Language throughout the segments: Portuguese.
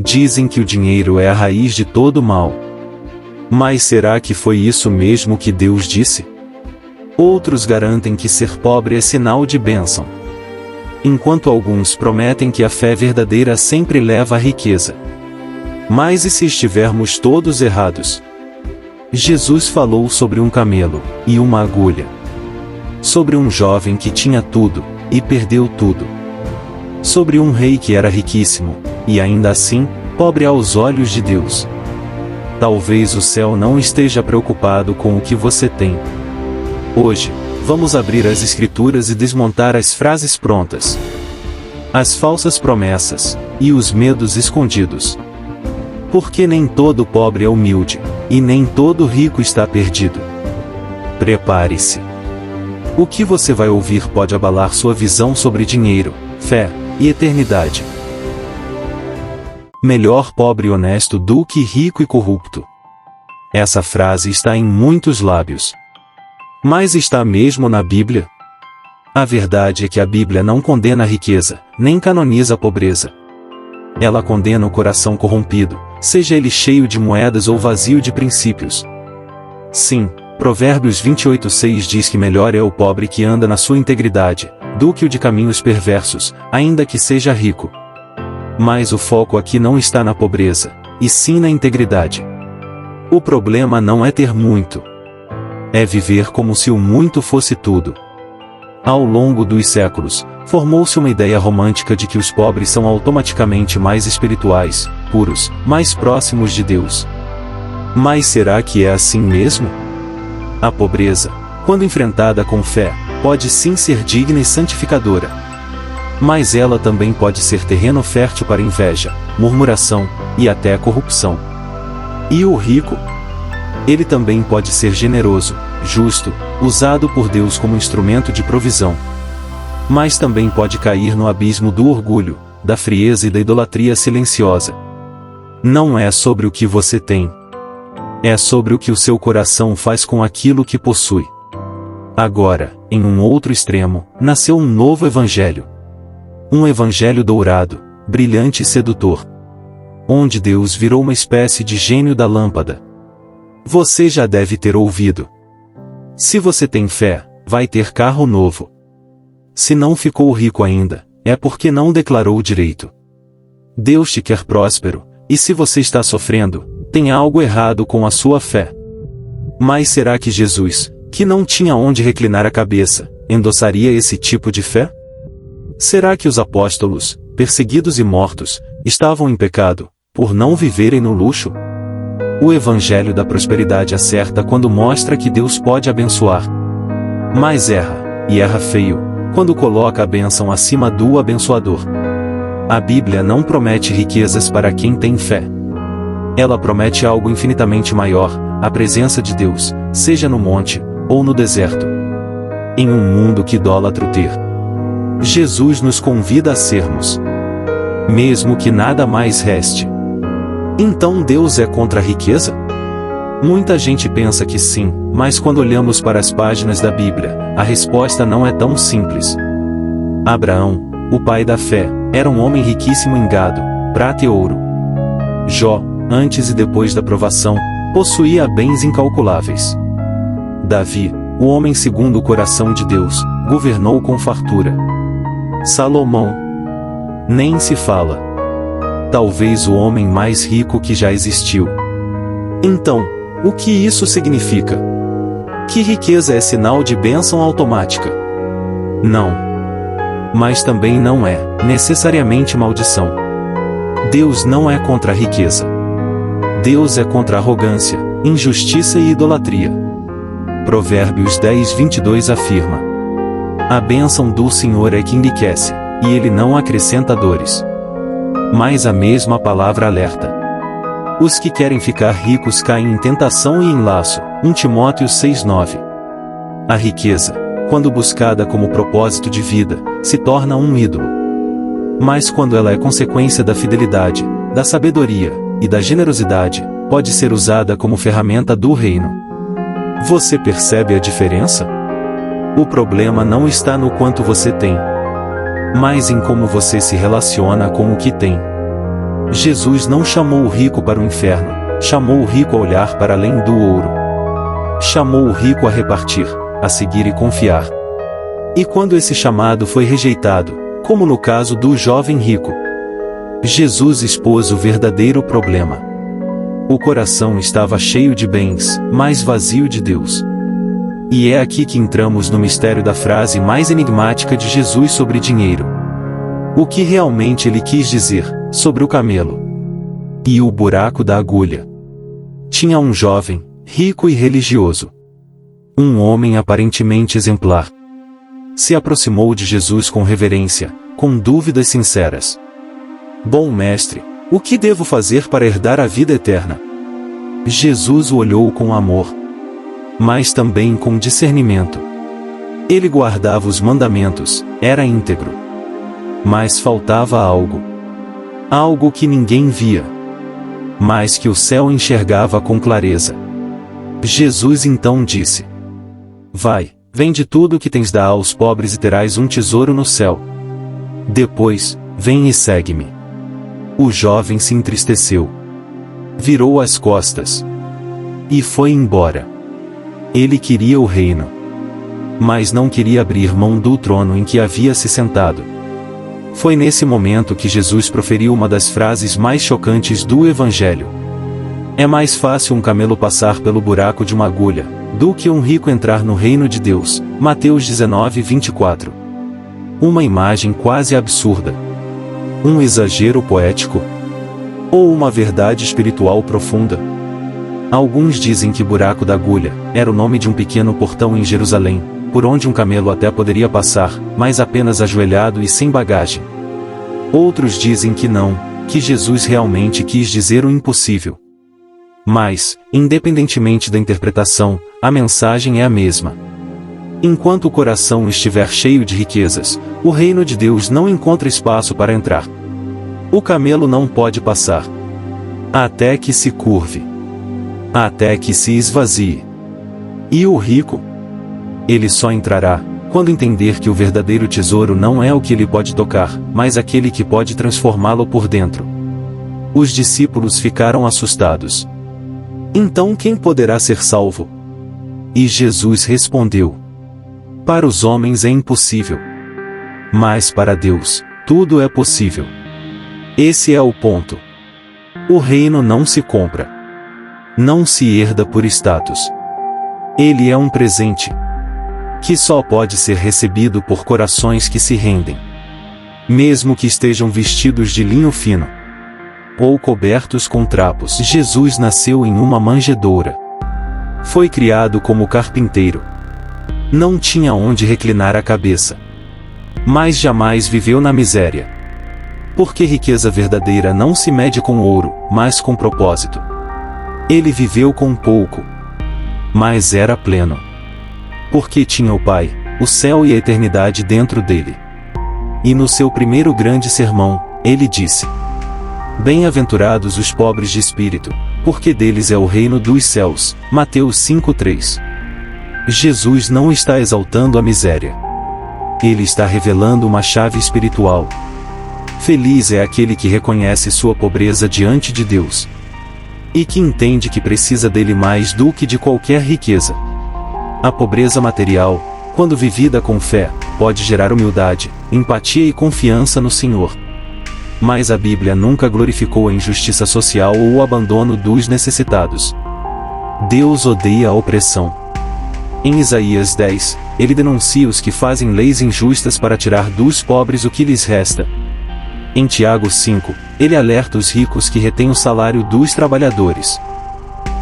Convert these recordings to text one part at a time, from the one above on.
Dizem que o dinheiro é a raiz de todo mal. Mas será que foi isso mesmo que Deus disse? Outros garantem que ser pobre é sinal de bênção, enquanto alguns prometem que a fé verdadeira sempre leva à riqueza. Mas e se estivermos todos errados? Jesus falou sobre um camelo e uma agulha, sobre um jovem que tinha tudo e perdeu tudo, sobre um rei que era riquíssimo e ainda assim pobre aos olhos de Deus. Talvez o céu não esteja preocupado com o que você tem. Hoje, vamos abrir as Escrituras e desmontar as frases prontas, as falsas promessas e os medos escondidos. Porque nem todo pobre é humilde, e nem todo rico está perdido. Prepare-se. O que você vai ouvir pode abalar sua visão sobre dinheiro, fé e eternidade. Melhor pobre honesto do que rico e corrupto. Essa frase está em muitos lábios. Mas está mesmo na Bíblia? A verdade é que a Bíblia não condena a riqueza, nem canoniza a pobreza. Ela condena o coração corrompido, seja ele cheio de moedas ou vazio de princípios. Sim, Provérbios 28:6 diz que melhor é o pobre que anda na sua integridade, do que o de caminhos perversos, ainda que seja rico. Mas o foco aqui não está na pobreza, e sim na integridade. O problema não é ter muito. É viver como se o muito fosse tudo. Ao longo dos séculos, formou-se uma ideia romântica de que os pobres são automaticamente mais espirituais, puros, mais próximos de Deus. Mas será que é assim mesmo? A pobreza, quando enfrentada com fé, pode sim ser digna e santificadora. Mas ela também pode ser terreno fértil para inveja, murmuração e até corrupção. E o rico? Ele também pode ser generoso, justo, usado por Deus como instrumento de provisão. Mas também pode cair no abismo do orgulho, da frieza e da idolatria silenciosa. Não é sobre o que você tem. É sobre o que o seu coração faz com aquilo que possui. Agora, em um outro extremo, nasceu um novo evangelho. Um evangelho dourado, brilhante e sedutor, onde Deus virou uma espécie de gênio da lâmpada. Você já deve ter ouvido. Se você tem fé, vai ter carro novo. Se não ficou rico ainda, é porque não declarou direito. Deus te quer próspero, e se você está sofrendo, tem algo errado com a sua fé. Mas será que Jesus, que não tinha onde reclinar a cabeça, endossaria esse tipo de fé? Será que os apóstolos, perseguidos e mortos, estavam em pecado, por não viverem no luxo? O evangelho da prosperidade acerta quando mostra que Deus pode abençoar. Mas erra, e erra feio, quando coloca a bênção acima do abençoador. A Bíblia não promete riquezas para quem tem fé. Ela promete algo infinitamente maior, a presença de Deus, seja no monte, ou no deserto. Em um mundo que idolatra o ter, Jesus nos convida a sermos, mesmo que nada mais reste. Então Deus é contra a riqueza? Muita gente pensa que sim, mas quando olhamos para as páginas da Bíblia, a resposta não é tão simples. Abraão, o pai da fé, era um homem riquíssimo em gado, prata e ouro. Jó, antes e depois da provação, possuía bens incalculáveis. Davi, o homem segundo o coração de Deus, governou com fartura. Salomão, nem se fala. Talvez o homem mais rico que já existiu. Então, o que isso significa? Que riqueza é sinal de bênção automática? Não. Mas também não é, necessariamente, maldição. Deus não é contra a riqueza. Deus é contra a arrogância, injustiça e idolatria. Provérbios 10:22 afirma: a bênção do Senhor é que enriquece, e Ele não acrescenta dores. Mas a mesma palavra alerta: os que querem ficar ricos caem em tentação e em laço. 1 Timóteo 6:9. A riqueza, quando buscada como propósito de vida, se torna um ídolo. Mas quando ela é consequência da fidelidade, da sabedoria e da generosidade, pode ser usada como ferramenta do reino. Você percebe a diferença? O problema não está no quanto você tem, mas em como você se relaciona com o que tem. Jesus não chamou o rico para o inferno, chamou o rico a olhar para além do ouro. Chamou o rico a repartir, a seguir e confiar. E quando esse chamado foi rejeitado, como no caso do jovem rico, Jesus expôs o verdadeiro problema. O coração estava cheio de bens, mas vazio de Deus. E é aqui que entramos no mistério da frase mais enigmática de Jesus sobre dinheiro. O que realmente ele quis dizer sobre o camelo e o buraco da agulha? Tinha um jovem, rico e religioso. Um homem aparentemente exemplar. Se aproximou de Jesus com reverência, com dúvidas sinceras. Bom mestre, o que devo fazer para herdar a vida eterna? Jesus o olhou com amor, mas também com discernimento. Ele guardava os mandamentos, era íntegro. Mas faltava algo. Algo que ninguém via, mas que o céu enxergava com clareza. Jesus então disse: Vai, vende tudo o que tens, dá aos pobres e terás um tesouro no céu. Depois, vem e segue-me. O jovem se entristeceu, virou as costas e foi embora. Ele queria o reino, mas não queria abrir mão do trono em que havia se sentado. Foi nesse momento que Jesus proferiu uma das frases mais chocantes do Evangelho. É mais fácil um camelo passar pelo buraco de uma agulha, do que um rico entrar no reino de Deus. Mateus 19:24. Uma imagem quase absurda. Um exagero poético? Ou uma verdade espiritual profunda? Alguns dizem que Buraco da Agulha era o nome de um pequeno portão em Jerusalém, por onde um camelo até poderia passar, mas apenas ajoelhado e sem bagagem. Outros dizem que não, que Jesus realmente quis dizer o impossível. Mas, independentemente da interpretação, a mensagem é a mesma. Enquanto o coração estiver cheio de riquezas, o reino de Deus não encontra espaço para entrar. O camelo não pode passar, até que se curve, até que se esvazie. E o rico? Ele só entrará quando entender que o verdadeiro tesouro não é o que ele pode tocar, mas aquele que pode transformá-lo por dentro. Os discípulos ficaram assustados. Então quem poderá ser salvo? E Jesus respondeu: Para os homens é impossível, mas para Deus, tudo é possível. Esse é o ponto. O reino não se compra, não se herda por status. Ele é um presente, que só pode ser recebido por corações que se rendem. Mesmo que estejam vestidos de linho fino, ou cobertos com trapos. Jesus nasceu em uma manjedoura. Foi criado como carpinteiro. Não tinha onde reclinar a cabeça. Mas jamais viveu na miséria. Porque riqueza verdadeira não se mede com ouro, mas com propósito. Ele viveu com pouco, mas era pleno. Porque tinha o Pai, o céu e a eternidade dentro dele. E no seu primeiro grande sermão, ele disse: Bem-aventurados os pobres de espírito, porque deles é o reino dos céus. Mateus 5:3. Jesus não está exaltando a miséria. Ele está revelando uma chave espiritual. Feliz é aquele que reconhece sua pobreza diante de Deus, e que entende que precisa dele mais do que de qualquer riqueza. A pobreza material, quando vivida com fé, pode gerar humildade, empatia e confiança no Senhor. Mas a Bíblia nunca glorificou a injustiça social ou o abandono dos necessitados. Deus odeia a opressão. Em Isaías 10, ele denuncia os que fazem leis injustas para tirar dos pobres o que lhes resta. Em Tiago 5, ele alerta os ricos que retêm o salário dos trabalhadores.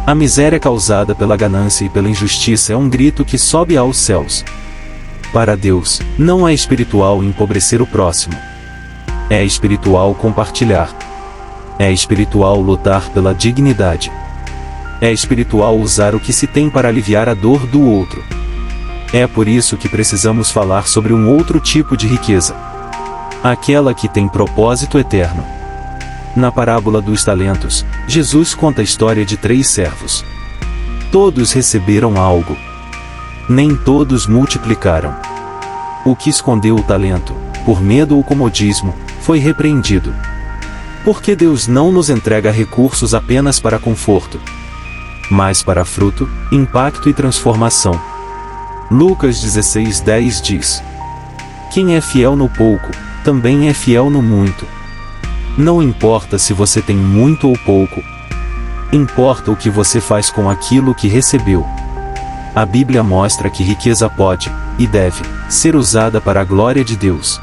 A miséria causada pela ganância e pela injustiça é um grito que sobe aos céus. Para Deus, não é espiritual empobrecer o próximo. É espiritual compartilhar. É espiritual lutar pela dignidade. É espiritual usar o que se tem para aliviar a dor do outro. É por isso que precisamos falar sobre um outro tipo de riqueza. Aquela que tem propósito eterno. Na parábola dos talentos, Jesus conta a história de 3 servos. Todos receberam algo. Nem todos multiplicaram. O que escondeu o talento, por medo ou comodismo, foi repreendido. Porque Deus não nos entrega recursos apenas para conforto, mas para fruto, impacto e transformação. Lucas 16:10 diz: quem é fiel no pouco, também é fiel no muito. Não importa se você tem muito ou pouco, importa o que você faz com aquilo que recebeu. A Bíblia mostra que riqueza pode, e deve, ser usada para a glória de Deus.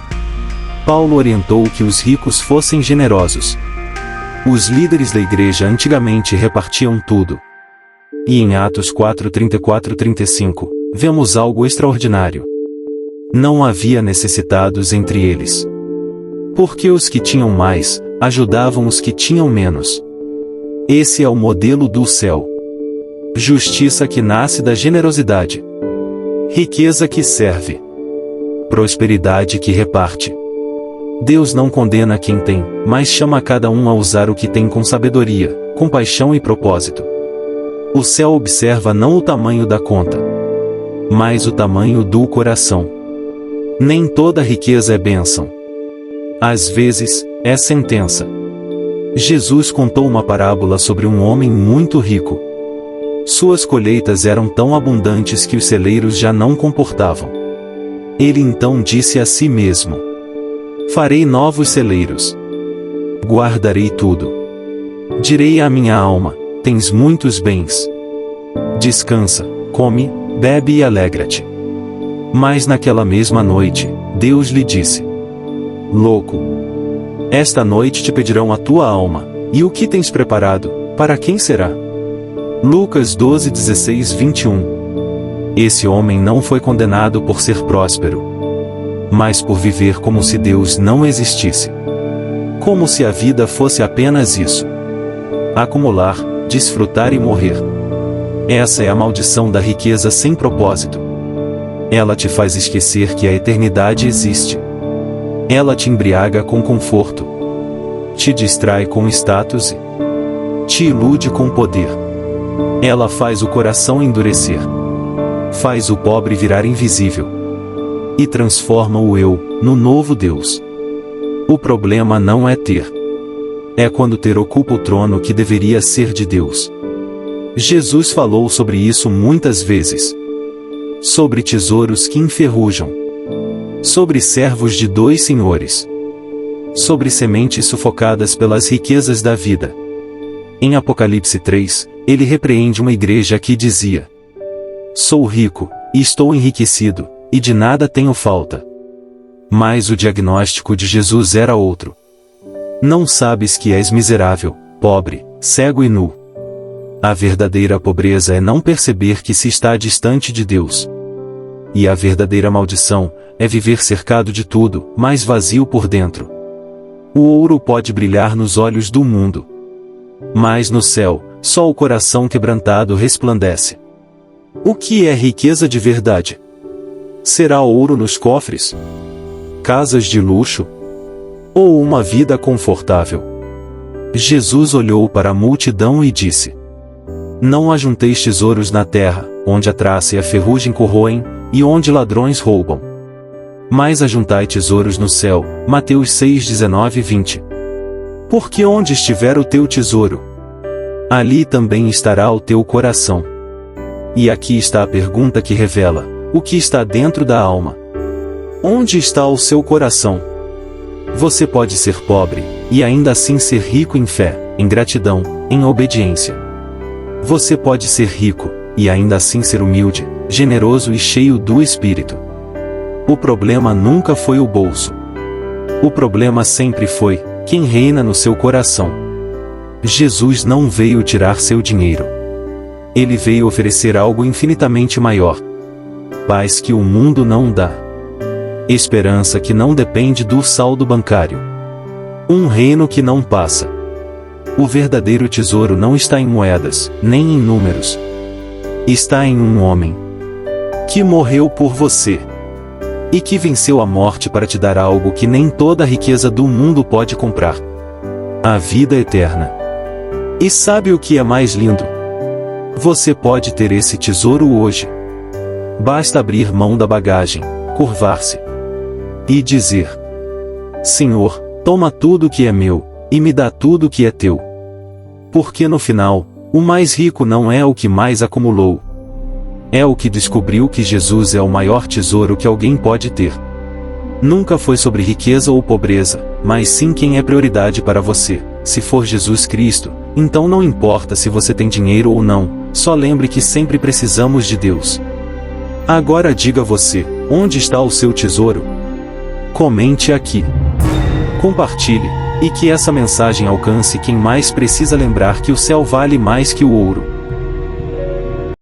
Paulo orientou que os ricos fossem generosos. Os líderes da igreja antigamente repartiam tudo. E em Atos 4:34-35, vemos algo extraordinário. Não havia necessitados entre eles. Porque os que tinham mais, ajudavam os que tinham menos. Esse é o modelo do céu. Justiça que nasce da generosidade. Riqueza que serve. Prosperidade que reparte. Deus não condena quem tem, mas chama cada um a usar o que tem com sabedoria, compaixão e propósito. O céu observa não o tamanho da conta, mas o tamanho do coração. Nem toda riqueza é bênção. Às vezes, é sentença. Jesus contou uma parábola sobre um homem muito rico. Suas colheitas eram tão abundantes que os celeiros já não comportavam. Ele então disse a si mesmo: farei novos celeiros. Guardarei tudo. Direi à minha alma: tens muitos bens. Descansa, come, bebe e alegra-te. Mas naquela mesma noite, Deus lhe disse: louco! Esta noite te pedirão a tua alma, e o que tens preparado, para quem será? Lucas 12:16-21. Esse homem não foi condenado por ser próspero, mas por viver como se Deus não existisse. Como se a vida fosse apenas isso: acumular, desfrutar e morrer. Essa é a maldição da riqueza sem propósito. Ela te faz esquecer que a eternidade existe. Ela te embriaga com conforto, te distrai com status e te ilude com poder. Ela faz o coração endurecer, faz o pobre virar invisível e transforma o eu no novo Deus. O problema não é ter, é quando ter ocupa o trono que deveria ser de Deus. Jesus falou sobre isso muitas vezes. Sobre tesouros que enferrujam. Sobre servos de dois senhores. Sobre sementes sufocadas pelas riquezas da vida. Em Apocalipse 3, ele repreende uma igreja que dizia: sou rico, e estou enriquecido, e de nada tenho falta. Mas o diagnóstico de Jesus era outro. Não sabes que és miserável, pobre, cego e nu. A verdadeira pobreza é não perceber que se está distante de Deus. E a verdadeira maldição é viver cercado de tudo, mas vazio por dentro. O ouro pode brilhar nos olhos do mundo, mas no céu, só o coração quebrantado resplandece. O que é riqueza de verdade? Será ouro nos cofres? Casas de luxo? Ou uma vida confortável? Jesus olhou para a multidão e disse: não ajunteis tesouros na terra, onde a traça e a ferrugem corroem, e onde ladrões roubam. Mas ajuntai tesouros no céu. Mateus 6:19-20. Porque onde estiver o teu tesouro, ali também estará o teu coração. E aqui está a pergunta que revela o que está dentro da alma. Onde está o seu coração? Você pode ser pobre, e ainda assim ser rico em fé, em gratidão, em obediência. Você pode ser rico, e ainda assim ser humilde, generoso e cheio do Espírito. O problema nunca foi o bolso. O problema sempre foi quem reina no seu coração. Jesus não veio tirar seu dinheiro. Ele veio oferecer algo infinitamente maior. Paz que o mundo não dá. Esperança que não depende do saldo bancário. Um reino que não passa. O verdadeiro tesouro não está em moedas, nem em números. Está em um homem que morreu por você e que venceu a morte para te dar algo que nem toda a riqueza do mundo pode comprar: a vida eterna. E sabe o que é mais lindo? Você pode ter esse tesouro hoje. Basta abrir mão da bagagem, curvar-se e dizer: Senhor, toma tudo que é meu, e me dá tudo o que é teu. Porque no final, o mais rico não é o que mais acumulou. É o que descobriu que Jesus é o maior tesouro que alguém pode ter. Nunca foi sobre riqueza ou pobreza, mas sim quem é prioridade para você. Se for Jesus Cristo, então não importa se você tem dinheiro ou não, só lembre que sempre precisamos de Deus. Agora diga você, onde está o seu tesouro? Comente aqui. Compartilhe, e que essa mensagem alcance quem mais precisa lembrar que o céu vale mais que o ouro.